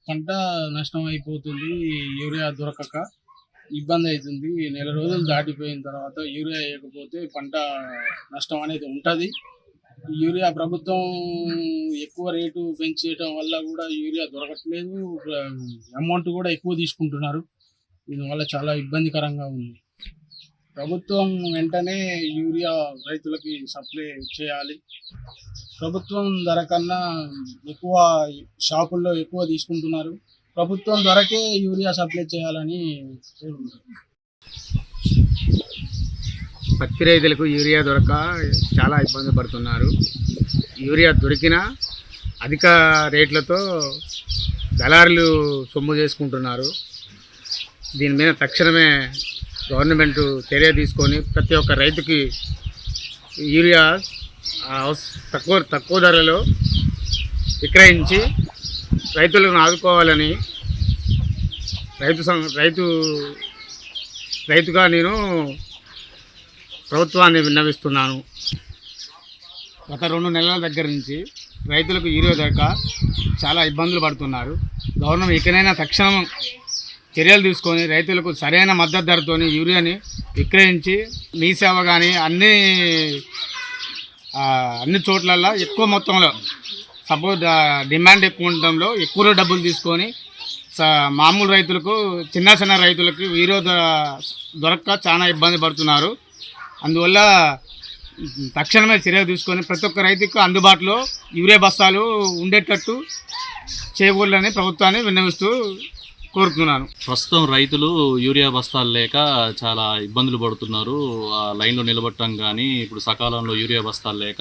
పంట నష్టం అయిపోతుంది. యూరియా దొరకక ఇబ్బంది అవుతుంది. నెల రోజులు దాటిపోయిన తర్వాత యూరియా వేయకపోతే పంట నష్టం అనేది ఉంటుంది. యూరియా ప్రభుత్వం ఎక్కువ రేటు పెంచేయటం వల్ల కూడా యూరియా దొరకట్లేదు. అమౌంట్ కూడా ఎక్కువ తీసుకుంటున్నారు. దీనివల్ల చాలా ఇబ్బందికరంగా ఉంది. ప్రభుత్వం వెంటనే యూరియా రైతులకి సప్లై చేయాలి. ప్రభుత్వం ధర కన్నా ఎక్కువ షాపుల్లో ఎక్కువ తీసుకుంటున్నారు. ప్రభుత్వం ధరకే యూరియా సప్లై చేయాలని కోరుకుంటున్నాను. పత్తి రైతులకు యూరియా దొరక చాలా ఇబ్బంది పడుతున్నారు. యూరియా దొరికినా అధిక రేట్లతో దళారులు సొమ్ము చేసుకుంటున్నారు. దీని మీద తక్షణమే గవర్నమెంట్ చర్య తీసుకొని ప్రతి ఒక్క రైతుకి యూరియా తక్కువ ధరలో విక్రయించి రైతులను ఆదుకోవాలని రైతుగా నేను ప్రభుత్వాన్ని విన్నవిస్తున్నాను. గత 2 నెలల దగ్గర నుంచి రైతులకు యూరియా దొరక చాలా ఇబ్బందులు పడుతున్నారు. గవర్నమెంట్ ఇకనైనా తక్షణం చర్యలు తీసుకొని రైతులకు సరైన మద్దతు ధరతో యూరియాని విక్రయించి మీ సేవ కానీ అన్ని చోట్లల్లో ఎక్కువ మొత్తంలో సపోజ్ డిమాండ్ ఎక్కువ ఉండడంలో ఎక్కువ డబ్బులు తీసుకొని మామూలు రైతులకు చిన్న రైతులకు యూరియా దొరక్క చాలా ఇబ్బంది పడుతున్నారు. అందువల్ల తక్షణమే చర్యలు తీసుకొని ప్రతి ఒక్క రైతుకు అందుబాటులో యూరియా బస్తాలు ఉండేటట్టు చేయకూడదని ప్రభుత్వాన్ని విన్నవిస్తూ కోరుతున్నాను. ప్రస్తుతం రైతులు యూరియా బస్తాలు లేక చాలా ఇబ్బందులు పడుతున్నారు. ఆ లైన్లో నిలబడటం కానీ ఇప్పుడు సకాలంలో యూరియా బస్తాలు లేక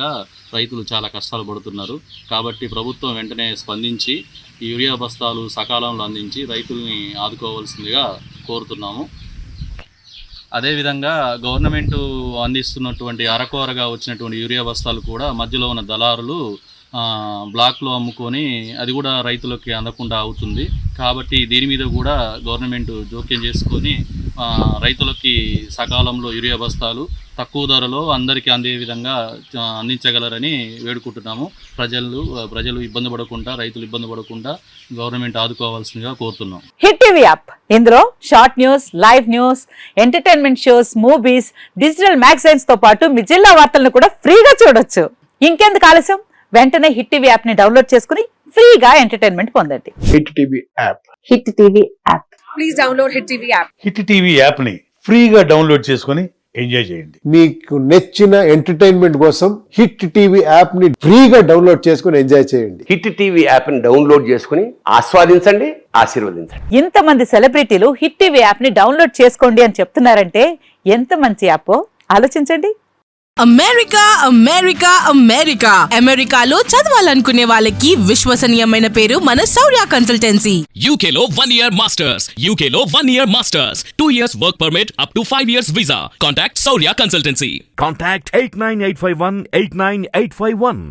రైతులు చాలా కష్టాలు పడుతున్నారు. కాబట్టి ప్రభుత్వం వెంటనే స్పందించి ఈ యూరియా బస్తాలు సకాలంలో అందించి రైతుల్ని ఆదుకోవాల్సిందిగా కోరుతున్నాము. అదేవిధంగా గవర్నమెంట్ అందిస్తున్నటువంటి అరకొరగా వచ్చినటువంటి యూరియా బస్తాలు కూడా మధ్యలో ఉన్న దళారులు బ్లాక్లో అమ్ముకొని అది కూడా రైతులకి అందకుండా అవుతుంది. కాబట్టి దీని మీద కూడా గవర్నమెంట్ జోక్యం చేసుకొని రైతులకి సకాలంలో యూరియా బస్తాలు తక్కువ ధరలో అందరికీ అందే విధంగా అందించగలరని వేడుకుంటున్నాము. ప్రజలు ఇబ్బంది పడకుండా రైతులు ఇబ్బంది పడకుండా గవర్నమెంట్ ఆదుకోవాల్సిందిగా కోరుతున్నాం. హిట్ టీవీ యాప్, ఇందులో short news, live news, entertainment shows, movies, digital magazines తో పాటు మీ జిల్లా వార్తలను కూడా ఫ్రీగా చూడొచ్చు. ఇంకెందుకు ఆలస్యం, వెంటనే హిట్ టీవీ యాప్ ని డౌన్లోడ్ చేసుకుని ఫ్రీగా ఎంటర్టైన్మెంట్ పొందండి. Hit TV app. Hit TV app. Please download hit TV app. Hit TV app ని ఫ్రీగా డౌన్లోడ్ చేసుకుని ఎంజాయ్ చేయండి. మీకు నచ్చిన ఎంటర్టైన్మెంట్ కోసం హిట్ టీవీ యాప్ ని ఫ్రీగా డౌన్లోడ్ చేసుకుని ఎంజాయ్ చేయండి. హిట్ టీవీ యాప్ ని డౌన్లోడ్ చేసుకుని ఆస్వాదించండి, ఆశీర్వదించండి. ఇంతమంది సెలబ్రిటీలు హిట్ టీవీ యాప్ ని డౌన్లోడ్ చేసుకోండి అని చెప్తున్నారంటే ఎంత మంచి యాప్ ఆలోచించండి. అమెరికా అమెరికా అమెరికా అమెరికాలో చదవాలనుకునే వాళ్ళకి విశ్వసనీయమైన పేరు మన శౌర్య కన్సల్టెన్సీ. UK లో 1 year masters, UK లో 1 year masters, 2 years work permit up to 5 years visa. Contact Shaurya Consultancy. Contact 89851 89851.